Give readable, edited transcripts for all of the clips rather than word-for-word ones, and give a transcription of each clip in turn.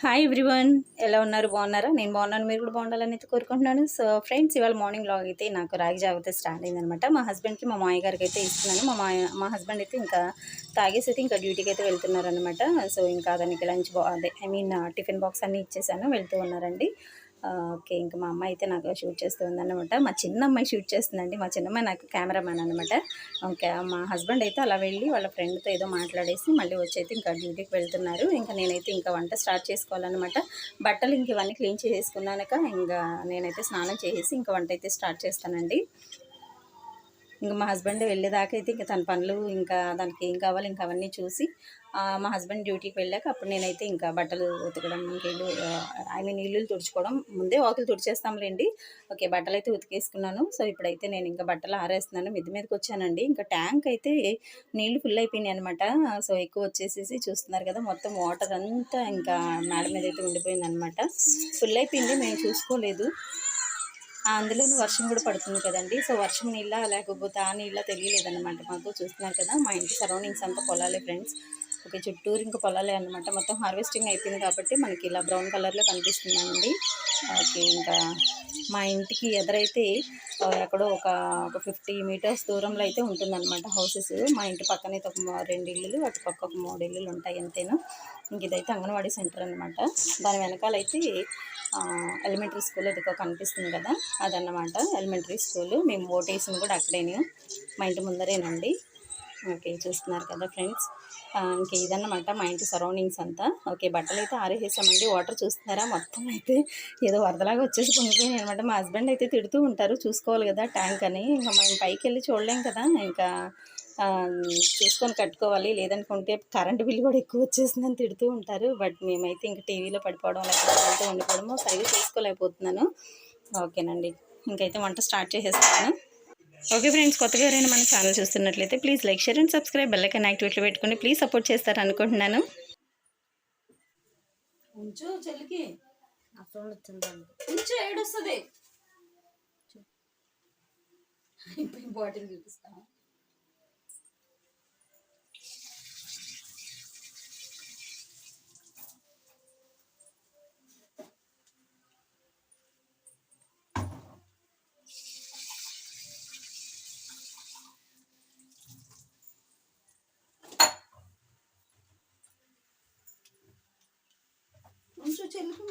Hi everyone, ఎలా ఉన్నారు? బాగున్నారా? నేను బాగున్నాను, మీరు కూడా బాగుండాలని అయితే కోరుకుంటున్నాను. సో ఫ్రెండ్స్, ఇవాళ మార్నింగ్ వ్లాగ్ అయితే నాకు రాగి జావ అయితే స్టార్ట్ అయిందనమాట. మా హస్బెండ్కి, మా మామయ్య గారికి అయితే ఇస్తున్నాను. మా హస్బెండ్ అయితే ఇంకా తాగేసి అయితే ఇంకా డ్యూటీకి అయితే వెళ్తున్నారనమాట. సో ఇంకా దానికి లంచ్ అదే టిఫిన్ బాక్స్ అన్నీ ఇచ్చేసాను, వెళ్తూ ఉన్నారండి. ఓకే, ఇంకా మా అమ్మాయి అయితే నాకు షూట్ చేస్తుందన్నమాట. మా చిన్న అమ్మాయి షూట్ చేస్తుందండి. మా చిన్నమ్మాయి నాకు కెమెరామ్యాన్ అనమాట. ఓకే, మా హస్బెండ్ అయితే అలా వెళ్ళి వాళ్ళ ఫ్రెండ్తో ఏదో మాట్లాడేసి మళ్ళీ వచ్చి అయితే ఇంకా డ్యూటీకి వెళ్తున్నారు. ఇంకా నేనైతే ఇంకా వంట స్టార్ట్ చేసుకోవాలన్నమాట. బట్టలు ఇంక ఇవన్నీ క్లీన్ చేసేసుకున్నాక ఇంకా నేనైతే స్నానం చేసేసి ఇంకా వంట అయితే స్టార్ట్ చేస్తానండి. ఇంకా మా హస్బెండ్ వెళ్ళేదాకా అయితే ఇంకా తన పనులు, ఇంకా దానికి ఏం కావాలి ఇంకా అవన్నీ చూసి మా హస్బెండ్ డ్యూటీకి వెళ్ళాక అప్పుడు నేనైతే ఇంకా బట్టలు ఉతకడం, ఇంకేళ్ళు ఇల్లు తుడుచుకోవడం, ముందే వాకిలు తుడిచేస్తాంలేండి. ఓకే, బట్టలు అయితే ఉతికేసుకున్నాను. సో ఇప్పుడైతే నేను ఇంకా బట్టలు ఆరేస్తున్నాను. మిద్ది మీదకి వచ్చానండి. ఇంకా ట్యాంక్ అయితే నీళ్లు ఫుల్ అయిపోయినాయి అనమాట. సో ఎక్కువ వచ్చేసేసి చూస్తున్నారు కదా, మొత్తం వాటర్ అంతా ఇంకా మేడ మీద అయితే ఉండిపోయింది అనమాట. ఫుల్ అయిపోయింది, మేము చూసుకోలేదు. అందులోనూ వర్షం కూడా పడుతుంది కదండి. సో వర్షం నీళ్ళ లేకపోతే ఆ నీళ్ళ తెలియలేదన్నమాట మాకు. చూస్తున్నారు కదా, మా ఇంటి సరౌండింగ్స్ అంతా పొలాలే ఫ్రెండ్స్. ఓకే, చుట్టూరు ఇంకా పొలాలే అనమాట. మొత్తం హార్వెస్టింగ్ అయిపోయింది కాబట్టి మనకి ఇలా బ్రౌన్ కలర్లో కనిపిస్తుందండి. ఓకే, ఇంకా మా ఇంటికి ఎదురైతే ఎక్కడో ఒక 50 మీటర్స్ దూరంలో అయితే ఉంటుందన్నమాట హౌసెస్. మా ఇంటి పక్కన అయితే ఒక 2 ఇల్లులు, అటు పక్క ఒక 3 ఇల్లులు ఉంటాయి అంతేను. ఇంక ఇదైతే అంగన్వాడీ సెంటర్ అనమాట. దాని వెనకాలైతే ఎలిమెంటరీ స్కూల్ అది కనిపిస్తుంది కదా, అదన్నమాట ఎలిమెంటరీ స్కూల్. మేము ఓటేసింది కూడా అక్కడేను, మా ఇంటి ముందరేనండి. ఓకే, చూస్తున్నారు కదా ఫ్రెండ్స్. ఇంక ఇదన్నమాట మా ఇంటి సరౌండింగ్స్ అంతా. ఓకే, బట్టలు అయితే ఆరేసేసామండి. వాటర్ చూస్తున్నారా, మొత్తం అయితే ఏదో వరదలాగా వచ్చేసి పొంగిపోయినాయి అనమాట. మా హస్బెండ్ అయితే తిడుతూ ఉంటారు, చూసుకోవాలి కదా ట్యాంక్ అని. ఇంకా మేము పైకి వెళ్ళి చూడలేం కదా, ఇంకా చూసుకొని కట్టుకోవాలి, లేదనుకుంటే కరెంటు బిల్లు కూడా ఎక్కువ వచ్చేసిందని తిడుతూ ఉంటారు. బట్ మేమైతే ఇంక టీవీలో పడిపోవడం, లేకపోతే ఉండిపోవడము సరిగ్గా చూసుకోలేకపోతున్నాను. ఓకేనండి, ఇంకైతే వంట స్టార్ట్ చేసేస్తాను. ఓకే ఫ్రెండ్స్, కొత్తగా ఎవరైనా మన ఛానల్ చూస్తున్నట్లయితే please like, share and subscribe, bell icon యాక్టివేట్లో పెట్టుకుని ప్లీజ్ సపోర్ట్ చేస్తారు అనుకుంటున్నాను. ఉంచు చెల్లికి ఉంచు, ఏడొస్తుంది బాటిల్ చూపిస్తా. ఉంచు చెల్లికి,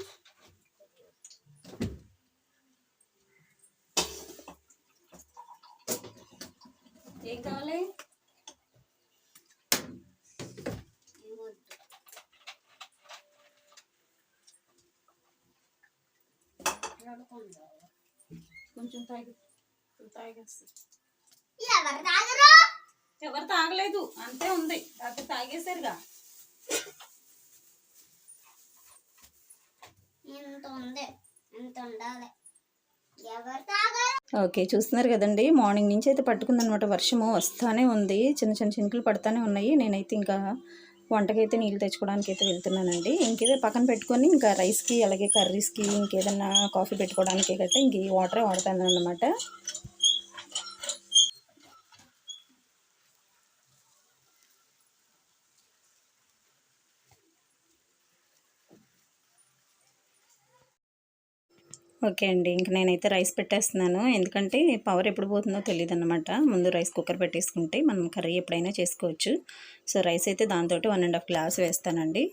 ఏం కావాలి? కొంచెం తాగేస్తుంది. ఎవరు తాగలేదు, అంతే ఉంది. అది తాగేశారుగా. ఓకే, చూస్తున్నారు కదండి, మార్నింగ్ నుంచి అయితే పట్టుకుందనమాట. వర్షము వస్తూనే ఉంది, చిన్న చిన్న చినుకులు పడుతూనే ఉన్నాయి. నేనైతే ఇంకా వంటకైతే నీళ్ళు తెచ్చుకోవడానికి అయితే వెళ్తున్నానండి. ఇంకేదో పక్కన పెట్టుకొని ఇంకా రైస్కి, అలాగే కర్రీస్కి, ఇంకేదన్నా కాఫీ పెట్టుకోవడానికి గట్రా ఇంక ఈ వాటరే వాడతాను అన్నమాట. ఓకే అండి, ఇంక నేనైతే రైస్ పెట్టేస్తున్నాను. ఎందుకంటే పవర్ ఎప్పుడు పోతుందో తెలియదు అనమాట. ముందు రైస్ కుక్కర్ పెట్టేసుకుంటే మనం కర్రీ ఎప్పుడైనా చేసుకోవచ్చు. సో రైస్ అయితే దాంతో 1.5 గ్లాస్ వేస్తానండి.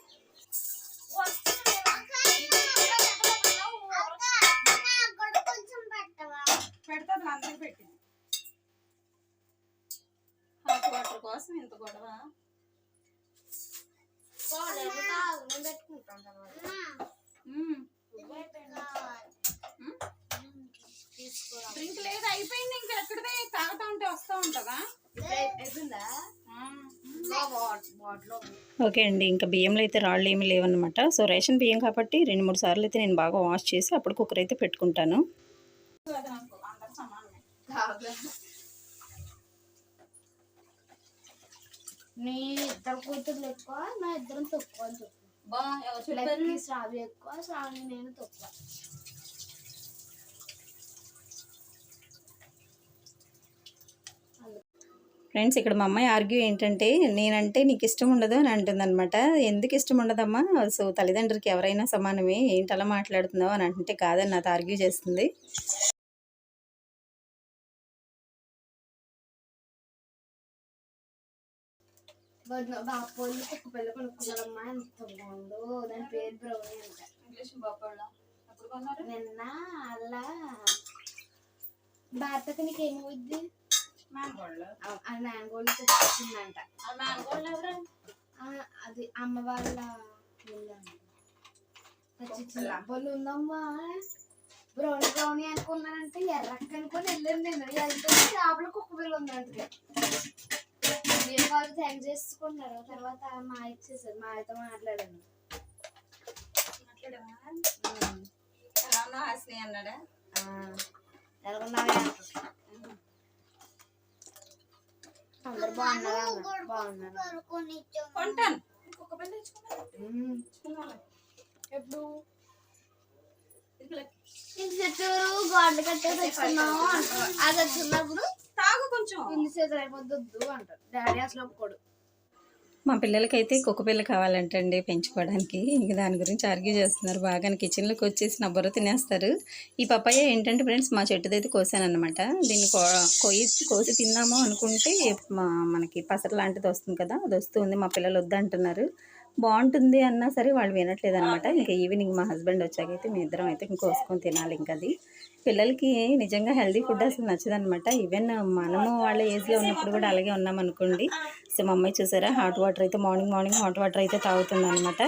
హాట్ వాటర్ కోసం ఇంత గొడవ. డ్రింక్ లేదు, అయిపోయింది. ఇంకా ఎక్కడిదే తాగుతా ఉంటే వస్తూ ఉంటుందా? ఓకే అండి, ఇంకా బియ్యంలో అయితే రాళ్ళు ఏమీ లేవన్నమాట. సో రేషన్ బియ్యం కాబట్టి 2-3 సార్లు అయితే నేను బాగా వాష్ చేసి అప్పుడు కుక్కర్ అయితే పెట్టుకుంటాను. నీ ఇద్దరు కూతుర్లు ఎక్కువ, నా ఇద్దరం తక్కువ అని చెప్పు. శ్రావ్య ఎక్కువ, శ్రావ్య నేను తక్కువ. ఫ్రెండ్స్ ఇక్కడ మా అమ్మాయి ఆర్గ్యూ ఏంటంటే నేనంటే నీకు ఇష్టం ఉండదు అని అంటుందన్నమాట. ఎందుకు ఇష్టం ఉండదమ్మా? సో తల్లిదండ్రులకి ఎవరైనా సమానమే, ఏంటి అలా మాట్లాడుతున్నావు అని అంటే కాదని నాతో ఆర్గ్యూ చేస్తుంది. బాపోళ్ళు కుక్క పిల్ల కొనుక్కున్నారమ్మా, ఎంత బాగుందో. దాని పేరు బ్రౌనీ అంట. ఇంగ్లీష్ బాపోళ్ళ ఎప్పుడు కొన్నారు? నిన్న అలా భారతకి నీకు ఏమవుద్ది? అది మ్యాంగోల్డ్ తెచ్చిందంట. అది అమ్మ వాళ్ళ వాళ్ళు ఉందమ్మా. బ్రౌనీ బ్రౌనీ అనుకున్నానంటే ఎర్రక్క అనుకుని వెళ్ళాను నేను. వెళ్తే షాపులో కుక్క పిల్ల ఉందంటే వాళ్ళు థ్యాంక్ చేసుకున్నారు. తర్వాత మా ఇచ్చేసారు, మా అయితే మాట్లాడాను. అన్నాడా అందరు బాగున్నారు. ఎప్పుడు చుట్టూరు గోడలు కట్టేసి తెచ్చుకున్నాము అంటారు. అది వచ్చినప్పుడు తాగు కొంచెం ఇల్లు చేతులు అయిపోద్దు అంటారు. డాడీ అసలు ఒప్పుకోడు. మా పిల్లలకైతే కుక్క పిల్ల కావాలంటండి పెంచుకోవడానికి. ఇంక దాని గురించి ఆర్గ్యూ చేస్తున్నారు బాగా. కిచెన్లోకి వచ్చేసి నా బుర్ర తినేస్తారు. ఈ పప్పాయ ఏంటంటే ఫ్రెండ్స్ మా చెట్టుదైతే కోసానమాట. దీన్ని కోసి తిన్నాము అనుకుంటే మనకి పసరు లాంటిది వస్తుంది కదా, అది వస్తుంది. మా పిల్లలు వద్దంటున్నారు. బాగుంటుంది అన్నా సరే వాళ్ళు వినట్లేదు అనమాట. ఇంకా ఈవినింగ్ మా హస్బెండ్ వచ్చాకైతే మీ ఇద్దరం అయితే కోసుకొని తినాలి. ఇంకా అది పిల్లలకి నిజంగా హెల్దీ ఫుడ్ అసలు నచ్చదనమాట. ఈవెన్ మనము వాళ్ళ ఏజ్లో ఉన్నప్పుడు కూడా అలాగే ఉన్నామనుకోండి. సో మా అమ్మాయి చూసారా హాట్ వాటర్ అయితే మార్నింగ్ హాట్ వాటర్ అయితే తాగుతుంది అనమాట.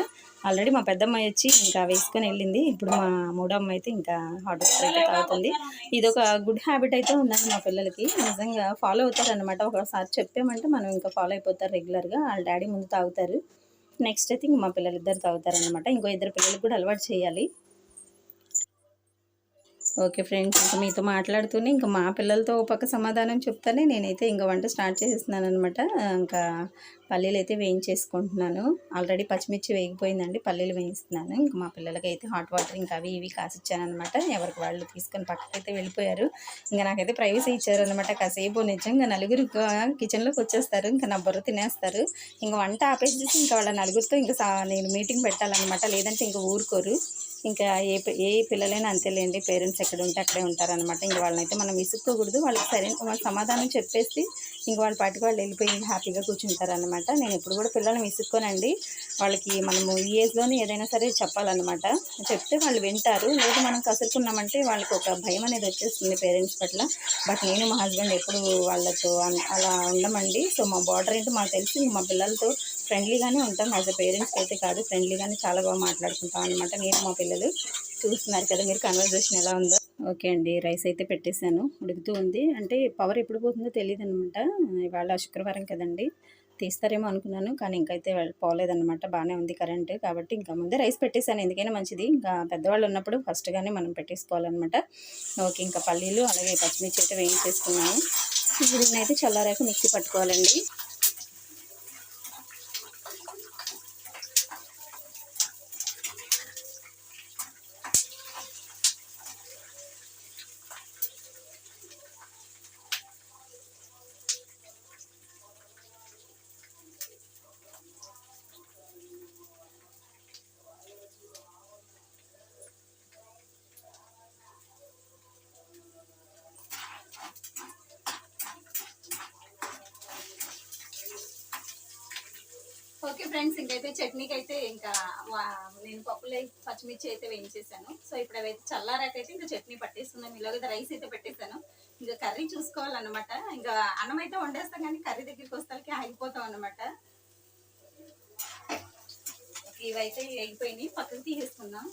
ఆల్రెడీ మా పెద్దమ్మాయి వచ్చి ఇంకా వేసుకొని వెళ్ళింది. ఇప్పుడు మా మూడో అమ్మాయి అయితే ఇంకా హాట్ వాటర్ అయితే తాగుతుంది. ఇది ఒక గుడ్ హ్యాబిట్ అయితే ఉందండి మా పిల్లలకి. నిజంగా ఫాలో అవుతారనమాట. ఒకసారి చెప్పామంటే మనం ఇంకా ఫాలో అయిపోతారు రెగ్యులర్గా. వాళ్ళ డాడీ ముందు తాగుతారు, నెక్స్ట్ అయితే ఇంక మా పిల్లలు ఇద్దరు తాగుతారనమాట. ఇంకో ఇద్దరు పిల్లలకు కూడా అలవాటు చేయాలి. ఓకే ఫ్రెండ్స్, ఇంకా మీతో మాట్లాడుతూనే ఇంకా మా పిల్లలతో ఒక పక్క సమాధానం చెప్తానే నేనైతే ఇంకా వంట స్టార్ట్ చేసేస్తున్నాను అనమాట. ఇంకా పల్లీలు అయితే వేయించేసుకుంటున్నాను. ఆల్రెడీ పచ్చిమిర్చి వేగిపోయిందండి, పల్లీలు వేయిస్తున్నాను. ఇంకా మా పిల్లలకి అయితే హాట్ వాటర్ ఇంకా అవి ఇవి కాసిచ్చాను అనమాట. ఎవరికి వాళ్ళు తీసుకొని పక్కకైతే వెళ్ళిపోయారు. ఇంకా నాకైతే ప్రైవసీ ఇచ్చారనమాట. కాసేపు నిజంగా నలుగురు కిచెన్లోకి వచ్చేస్తారు, ఇంకా నా బుర్ర తినేస్తారు. ఇంకా వంట ఆపేసి ఇంకా వాళ్ళ నలుగురితో ఇంకా నేను మీటింగ్ పెట్టాలన్నమాట. లేదంటే ఇంకా ఊరుకోరు. ఇంకా ఏ పిల్లలైనా అంతేలేండి, పేరెంట్స్ ఎక్కడ ఉంటే అక్కడే ఉంటారనమాట. ఇంక వాళ్ళనైతే మనం విసుక్కోకూడదు. వాళ్ళకి సరైన సమాధానం చెప్పేసి ఇంక వాళ్ళ పాటికి వాళ్ళు వెళ్ళిపోయి హ్యాపీగా కూర్చుంటారనమాట. నేను ఎప్పుడు కూడా పిల్లల్ని విసుక్కోనండి. వాళ్ళకి మనము ఈ ఏజ్లోనే ఏదైనా సరే చెప్పాలన్నమాట. చెప్తే వాళ్ళు వింటారు. లేదు మనం కసురుకున్నామంటే వాళ్ళకి ఒక భయం అనేది వచ్చేస్తుంది పేరెంట్స్ పట్ల. బట్ నేను మా హస్బెండ్ ఎప్పుడు వాళ్ళతో అలా ఉండమండి. సో మా బార్డర్ ఏంటో మాకు తెలిసి మా పిల్లలతో ఫ్రెండ్లీగానే ఉంటాం. యాజ్ అ పేరెంట్స్ అయితే కాదు, ఫ్రెండ్లీగానే చాలా బాగా మాట్లాడుకుంటాం అనమాట. నేను మా పిల్లలు చూస్తున్నారు కదా మీరు కన్వర్జేషన్ ఎలా ఉందో. ఓకే అండి, రైస్ అయితే పెట్టేశాను, ఉడుకుతూ ఉంది. అంటే పవర్ ఎప్పుడు పోతుందో తెలియదు అనమాట. ఇవాళ శుక్రవారం కదండి, తీస్తారేమో అనుకున్నాను, కానీ ఇంకైతే పోలేదన్నమాట. బాగానే ఉంది కరెంట్. కాబట్టి ఇంకా ముందే రైస్ పెట్టేశాను, ఎందుకైనా మంచిది. ఇంకా పెద్దవాళ్ళు ఉన్నప్పుడు ఫస్ట్గానే మనం పెట్టేసుకోవాలన్నమాట. ఓకే, ఇంకా పల్లీలు అలాగే పచ్చిమిర్చి అయితే వేయించేసుకున్నాను. దీన్ని అయితే చల్లారాక మిక్సీ పట్టుకోవాలండి. ఓకే ఫ్రెండ్స్, ఇంకైతే చట్నీకి అయితే ఇంకా నేను పప్పులో పచ్చిమిర్చి అయితే వేయించేసాను. సో ఇప్పుడు అవైతే చల్లారాకైతే ఇంకా చట్నీ పట్టేస్తున్నాను. ఇలాగైతే రైస్ అయితే పెట్టేశాను. ఇంకా కర్రీ చూసుకోవాలన్నమాట. ఇంకా అన్నం అయితే వండేస్తాం, కానీ కర్రీ దగ్గరికి వస్తానికి ఆగిపోతాం అన్నమాట. ఇవైతే అయిపోయినాయి, పక్కకు తీసేసుకుందాం.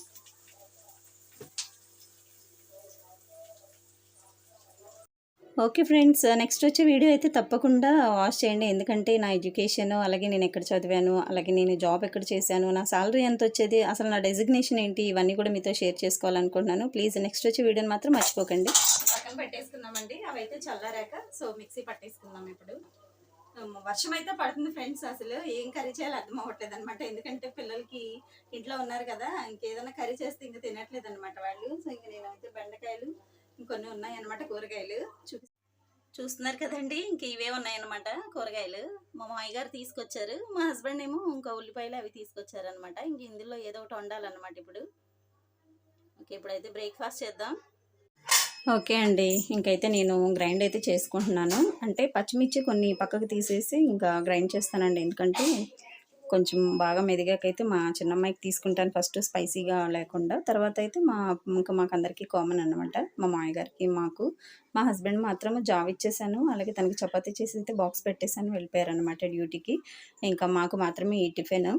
ఓకే ఫ్రెండ్స్, నెక్స్ట్ వచ్చే వీడియో అయితే తప్పకుండా వాచ్ చేయండి. ఎందుకంటే నా ఎడ్యుకేషన్, అలాగే నేను ఎక్కడ చదివాను, అలాగే నేను జాబ్ ఎక్కడ చేశాను, నా సాలరీ ఎంత వచ్చేది, అసలు నా డెసిగ్నేషన్ ఏంటి, ఇవన్నీ కూడా మీతో షేర్ చేసుకోవాలనుకుంటున్నాను. ప్లీజ్ నెక్స్ట్ వచ్చే వీడియోని మాత్రం మర్చిపోకండి. పక్కన పెట్టేసుకున్నామండి, అవి అయితే చల్లారాక సో మిక్సీ పట్టేసుకుందాం. ఇప్పుడు వర్షం అయితే పడుతుంది ఫ్రెండ్స్, అసలు ఏం కర్రీ చేయాలో అర్థం అవ్వట్లేదు అనమాట. ఎందుకంటే పిల్లలకి ఇంట్లో ఉన్నారు కదా, ఇంకేదైనా కర్రీ చేస్తే ఇంకా తినట్లేదు అనమాట వాళ్ళు. సో ఇంక నేనైతే బెండకాయలు ఇంకొన్ని ఉన్నాయి అనమాట కూరగాయలు చూస్తున్నారు కదండి, ఇంక ఇవే ఉన్నాయన్నమాట కూరగాయలు. మా మామయ్య గారు తీసుకొచ్చారు. మా హస్బెండ్ ఏమో ఇంకా ఉల్లిపాయలు అవి తీసుకొచ్చారనమాట. ఇంక ఇందులో ఏదో ఒకటి వండాలన్నమాట ఇప్పుడు. ఓకే, ఇప్పుడైతే బ్రేక్ఫాస్ట్ చేద్దాం. ఓకే అండి, ఇంకైతే నేను గ్రైండ్ అయితే చేసుకుంటున్నాను. అంటే పచ్చిమిర్చి కొన్ని పక్కకు తీసేసి ఇంకా గ్రైండ్ చేస్తానండి. ఎందుకంటే కొంచెం బాగా మెదిగాకైతే మా చిన్నమ్మాయికి తీసుకుంటాను ఫస్ట్, స్పైసీగా లేకుండా. తర్వాత అయితే ఇంకా మాకందరికీ కామన్ అనమాట. మా మామయ్య గారికి, మాకు. మా హస్బెండ్ మాత్రం జాబ్ ఇచ్చేసాను. అలాగే తనకి చపాతీ చేసి అయితే బాక్స్ పెట్టేసాను, వెళ్ళిపోయారనమాట డ్యూటీకి. ఇంకా మాకు మాత్రమే ఈ టిఫిన్.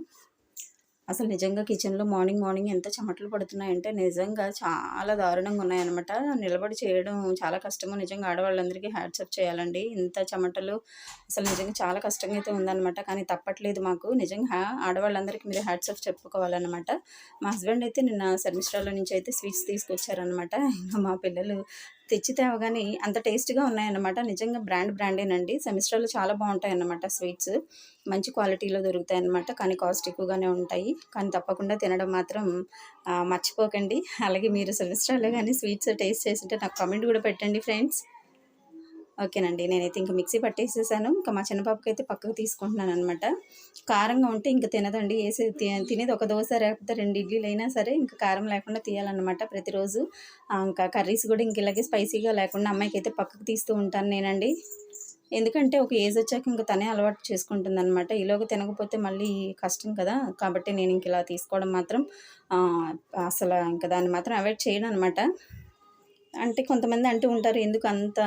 అసలు నిజంగా కిచెన్‌లో మార్నింగ్ ఎంత చెమటలు పడుతున్నాయంటే నిజంగా చాలా దారుణంగా ఉన్నాయన్నమాట. నిలబడి చేయడం చాలా కష్టము. నిజంగా ఆడవాళ్ళందరికీ హ్యాట్స్ ఆఫ్ చేయాలండి. ఇంత చెమటలు అసలు నిజంగా చాలా కష్టంగా అయితే ఉందన్నమాట. కానీ తప్పట్లేదు మాకు. నిజంగా ఆడవాళ్ళందరికీ మీరు హ్యాట్స్ ఆఫ్ చెప్పుకోవాలన్నమాట. మా హస్బెండ్ అయితే నిన్న శర్మిష్ఠాలో నుంచి అయితే స్వీట్స్ తీసుకొచ్చారన్నమాట. ఇంకా మా పిల్లలు తెచ్చి తేవగానే అంత టేస్ట్‌గా ఉన్నాయన్నమాట. నిజంగా బ్రాండేనండి. సెమిస్టర్‌లో చాలా బావుంటాయన్నమాట స్వీట్స్. మంచి క్వాలిటీలో దొరుకుతాయన్నమాట. కానీ కాస్ట్ ఎక్కువగానే ఉంటాయి. కానీ తప్పకుండా తినడం మాత్రం మర్చిపోకండి. అలాగే మీరు సెమిస్టర్‌లో గాని స్వీట్స్ టేస్ట్ చేసుంటే నాకు కామెంట్ కూడా పెట్టండి ఫ్రెండ్స్. ఓకేనండి, నేనైతే ఇంక మిక్సీ పట్టేసేసాను. ఇంకా మా చిన్న పాపకైతే పక్కకు తీసుకుంటున్నాననమాట. కారంగా ఉంటే ఇంక తినదండి. తినేది ఒక దోస లేకపోతే 2 ఇడ్లీలైనా సరే ఇంక కారం లేకుండా తీయాలన్నమాట ప్రతిరోజు. ఇంకా కర్రీస్ కూడా ఇంక ఇలాగే స్పైసీగా లేకుండా అమ్మాయికైతే పక్కకు తీస్తూ ఉంటాను నేనండి. ఎందుకంటే ఒక ఏజ్ వచ్చాక ఇంక తనే అలవాటు చేసుకుంటుందనమాట. ఈలోగా తినకపోతే మళ్ళీ కష్టం కదా! కాబట్టి నేను ఇంక ఇలా తీసుకోవడం మాత్రం అసల ఇంక దాన్ని మాత్రం అవాయిడ్ చేయననమాట. అంటే కొంతమంది అంటూ ఉంటారు, ఎందుకు అంత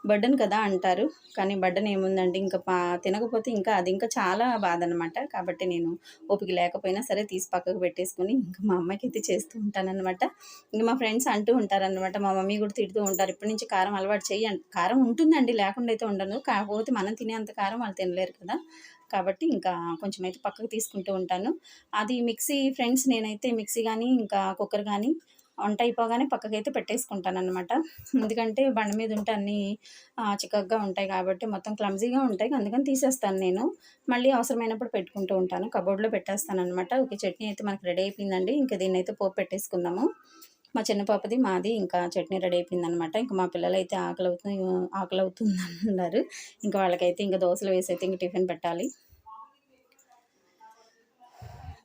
బర్డెన్ కదా అంటారు. కానీ బర్డెన్ ఏముందండి, ఇంకా తినకపోతే ఇంకా అది ఇంకా చాలా బాధనమాట. కాబట్టి నేను ఓపిక లేకపోయినా సరే తీసి పక్కకు పెట్టేసుకొని ఇంకా మా అమ్మాయికైతే చేస్తూ ఉంటాననమాట. ఇంక మా ఫ్రెండ్స్ అంటూ ఉంటారనమాట, మా మమ్మీ కూడా తిడుతూ ఉంటారు, ఇప్పటి నుంచి కారం అలవాటు చెయ్యి కారం ఉంటుందండి, లేకుండా అయితే ఉండను. కాకపోతే మనం తినేంత కారం వాళ్ళు తినలేరు కదా! కాబట్టి ఇంకా కొంచెం అయితే పక్కకు తీసుకుంటూ ఉంటాను. అది మిక్సీ ఫ్రెండ్స్, నేనైతే మిక్సీ గానీ, ఇంకా కుక్కర్ గానీ వంట అయిపోగానే పక్కకైతే పెట్టేసుకుంటాననమాట. ఎందుకంటే బండ మీద ఉంటే అన్నీ చికాకుగా ఉంటాయి కాబట్టి మొత్తం క్లమ్జీగా ఉంటాయి. అందుకని తీసేస్తాను నేను. మళ్ళీ అవసరమైనప్పుడు పెట్టుకుంటూ ఉంటాను. కబోర్డ్‌లో పెట్టేస్తాననమాట. ఓకే, చట్నీ అయితే మనకు రెడీ అయిపోయిందండి. ఇంక దీన్నైతే పోపు పెట్టేసుకుందాము. మా చిన్న పాపది, మాది ఇంకా చట్నీ రెడీ అయిపోయిందనమాట. ఇంక మా పిల్లలైతే ఆకలవుతుందన్నారు. ఇంక వాళ్ళకైతే ఇంక దోసలు వేసైతే ఇంక టిఫిన్ పెట్టాలి.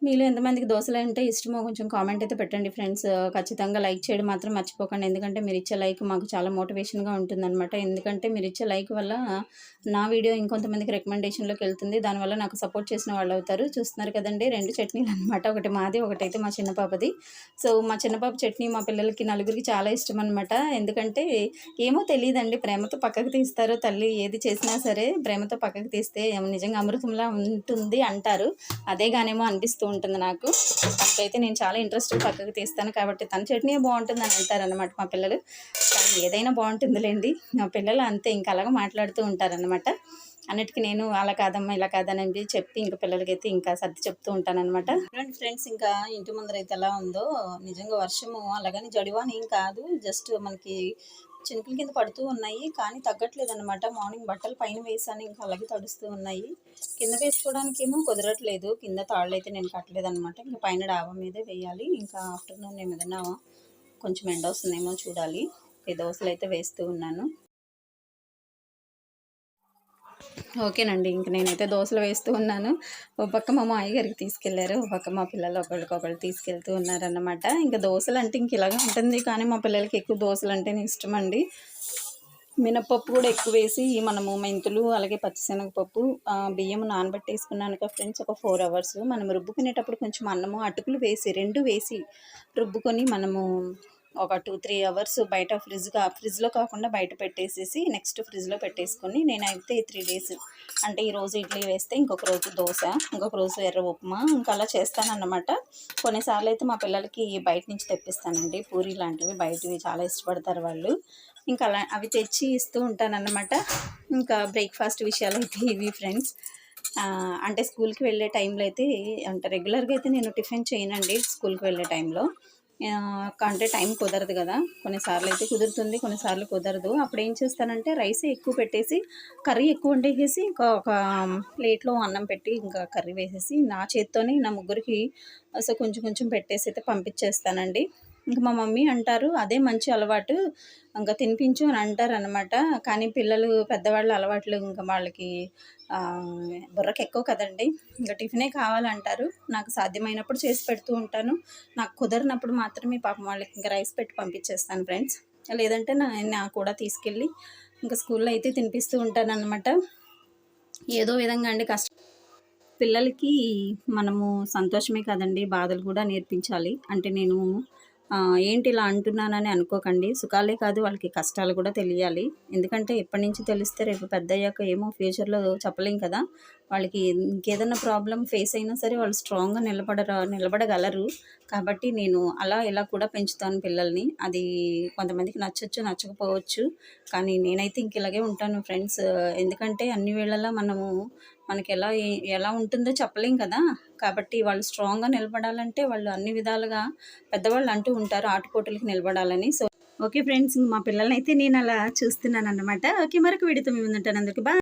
మీలో ఎంతమందికి దోసలంటే ఇష్టమో కొంచెం కామెంట్ అయితే పెట్టండి ఫ్రెండ్స్. ఖచ్చితంగా లైక్ చేయడం మాత్రం మర్చిపోకండి. ఎందుకంటే మీరిచ్చే లైక్ మాకు చాలా మోటివేషన్‌గా ఉంటుందనమాట. ఎందుకంటే మీరిచ్చే లైక్ వల్ల నా వీడియో ఇంకొంతమందికి రికమెండేషన్‌లోకి వెళ్తుంది. దానివల్ల నాకు సపోర్ట్ చేసిన వాళ్ళవుతారు. చూస్తున్నారు కదండీ, 2 చట్నీలనమాట. ఒకటి మాది, ఒకటైతే మా చిన్న పాపది. సో, మా చిన్న పాప చట్నీ మా పిల్లలకి నలుగురికి చాలా ఇష్టమనమాట. ఎందుకంటే ఏమో తెలీదండి, ప్రేమతో పక్కకు తీస్తారు. తల్లి ఏది చేసినా సరే ప్రేమతో పక్కకు తీస్తే నిజంగా అమృతంలా ఉంటుంది అంటారు. అదే గానేమో అనిపిస్తూ ఉంటుంది నాకు. తనకైతే నేను చాలా ఇంట్రెస్ట్‌గా పక్కకు తీస్తాను కాబట్టి తన చట్నీయే బావుంటుందని అంటారనమాట మా పిల్లలు. కానీ ఏదైనా బావుంటుందిలెండి. మా పిల్లలు అంతే, ఇంక అలాగా మాట్లాడుతూ ఉంటారనమాట. అన్నిటికి నేను అలా కాదమ్మా, ఇలా కాదనండి చెప్పి ఇంక పిల్లలకైతే ఇంకా సర్ది చెప్తూ ఉంటాననమాట. చూడండి ఫ్రెండ్స్, ఇంకా ఇంటి ముందరైతే ఎలా ఉందో. నిజంగా వర్షము అలాగని జడివాన ఏం కాదు. జస్ట్ మనకి చినుకుల కింద పడుతూ ఉన్నాయి. కానీ తగ్గట్లేదనమాట. మార్నింగ్ బట్టలు పైన వేసాను, ఇంకా అలాగే తడుస్తూ ఉన్నాయి. కింద వేసుకోవడానికేమో కుదరట్లేదు. కింద తాళ్ళైతే నేను కట్టలేదనమాట. ఇంక పైన డాబా మీదే వేయాలి. ఇంకా ఆఫ్టర్‌నూన్ ఏదైనా కొంచెం ఎండ వస్తుందేమో చూడాలి. ఈ దోసలైతే వేస్తూ ఉన్నాను. ఓకేనండి, ఇంక నేనైతే దోసలు వేస్తూ ఉన్నాను. ఓ పక్క మా మామయ్య గారికి తీసుకెళ్లారు, ఓ పక్క మా పిల్లలు ఒకళ్ళకొకళ్ళు తీసుకెళ్తూ ఉన్నారన్నమాట. ఇంక దోసలంటే ఇంక ఇలాగే ఉంటుంది. కానీ మా పిల్లలకి ఎక్కువ దోసలంటేనే ఇష్టమండి. మినపప్పు కూడా ఎక్కువేసి మనము మెంతులు, అలాగే పచ్చిశనగపప్పు, బియ్యం నానబెట్టేసుకున్నాను కదా ఫ్రెండ్స్, ఒక 4 అవర్స్. మనం రుబ్బుకునేటప్పుడు కొంచెం అన్నము, అటుకులు వేసి 2 వేసి రుబ్బుకొని మనము ఒక 2, 3 అవర్స్ బయట ఫ్రిడ్జ్‌లో కాకుండా బయట పెట్టేసేసి నెక్స్ట్ ఫ్రిడ్జ్‌లో పెట్టేసుకొని, నేనైతే 3 డేస్ అంటే ఈరోజు ఇడ్లీ వేస్తే ఇంకొక రోజు దోస, ఇంకొక రోజు ఎర్ర ఉప్మా, ఇంకా అలా చేస్తానన్నమాట. కొన్నిసార్లు అయితే మా పిల్లలకి బయట నుంచి తెప్పిస్తానండి, పూరీ లాంటివి బయటవి చాలా ఇష్టపడతారు వాళ్ళు. ఇంకా అలా అవి తెచ్చి ఇస్తూ ఉంటానన్నమాట. ఇంకా బ్రేక్ఫాస్ట్ విషయాలైతే ఇవి ఫ్రెండ్స్. అంటే స్కూల్కి వెళ్ళే టైంలో అయితే, అంటే రెగ్యులర్గా అయితే నేను టిఫిన్ చేయనండి స్కూల్కి వెళ్ళే టైంలో. అంటే టైం కుదరదు కదా, కొన్నిసార్లు అయితే కుదురుతుంది, కొన్నిసార్లు కుదరదు. అప్పుడు ఏం చేస్తానంటే రైసే ఎక్కువ పెట్టేసి కర్రీ ఎక్కువ వండేసేసి ఇంకా ఒక ప్లేట్లో అన్నం పెట్టి ఇంకా కర్రీ వేసేసి నా చేత్తోనే నా ముగ్గురికి కొంచెం కొంచెం పెట్టేసి అయితే పంపించేస్తానండి. ఇంక మా మమ్మీ అంటారు అదే మంచి అలవాటు, ఇంకా తినిపించు అని అంటారనమాట. కానీ పిల్లలు పెద్దవాళ్ళ అలవాట్లు ఇంకా వాళ్ళకి బుర్రకి ఎక్కువ కదండి. ఇంకా టిఫినే కావాలంటారు. నాకు సాధ్యమైనప్పుడు చేసి పెడుతూ ఉంటాను. నాకు కుదరినప్పుడు మాత్రమే పాపం వాళ్ళకి ఇంకా రైస్ పెట్టి పంపించేస్తాను ఫ్రెండ్స్. లేదంటే నా కూడా తీసుకెళ్ళి ఇంకా స్కూల్లో అయితే తినిపిస్తూ ఉంటానన్నమాట. ఏదో విధంగా అండి పిల్లలకి మనము సంతోషమే కదండి, బాధలు కూడా నేర్పించాలి. అంటే నేను ఏంటి ఇలా అంటున్నానని అనుకోకండి. సుఖాలే కాదు వాళ్ళకి కష్టాలు కూడా తెలియాలి. ఎందుకంటే ఇప్పటి నుంచి తెలిస్తే రేపు పెద్దయ్యాక ఏమో ఫ్యూచర్‌లో చెప్పలేం కదా! వాళ్ళకి ఇంకేదన్నా ప్రాబ్లమ్ ఫేస్ అయినా సరే వాళ్ళు స్ట్రాంగ్‌గా నిలబడగలరు. కాబట్టి నేను అలా ఇలా కూడా పెంచుతాను పిల్లల్ని. అది కొంతమందికి నచ్చొచ్చు, నచ్చకపోవచ్చు. కానీ నేనైతే ఇంక ఇలాగే ఉంటాను ఫ్రెండ్స్. ఎందుకంటే అన్ని వేళలా మనకి ఎలా ఉంటుందో చెప్పలేం కదా! కాబట్టి వాళ్ళు స్ట్రాంగ్‌గా నిలబడాలంటే వాళ్ళు అన్ని విధాలుగా పెద్దవాళ్ళు అంటూ ఉంటారు ఆటుపోటులకి నిలబడాలని. సో, ఓకే ఫ్రెండ్స్, మా పిల్లలనైతే నేను అలా చూస్తున్నానన్నమాట. ఓకే, మరొక వీడియోతో మీ ముందుంటాను. అందరికి బాయ్.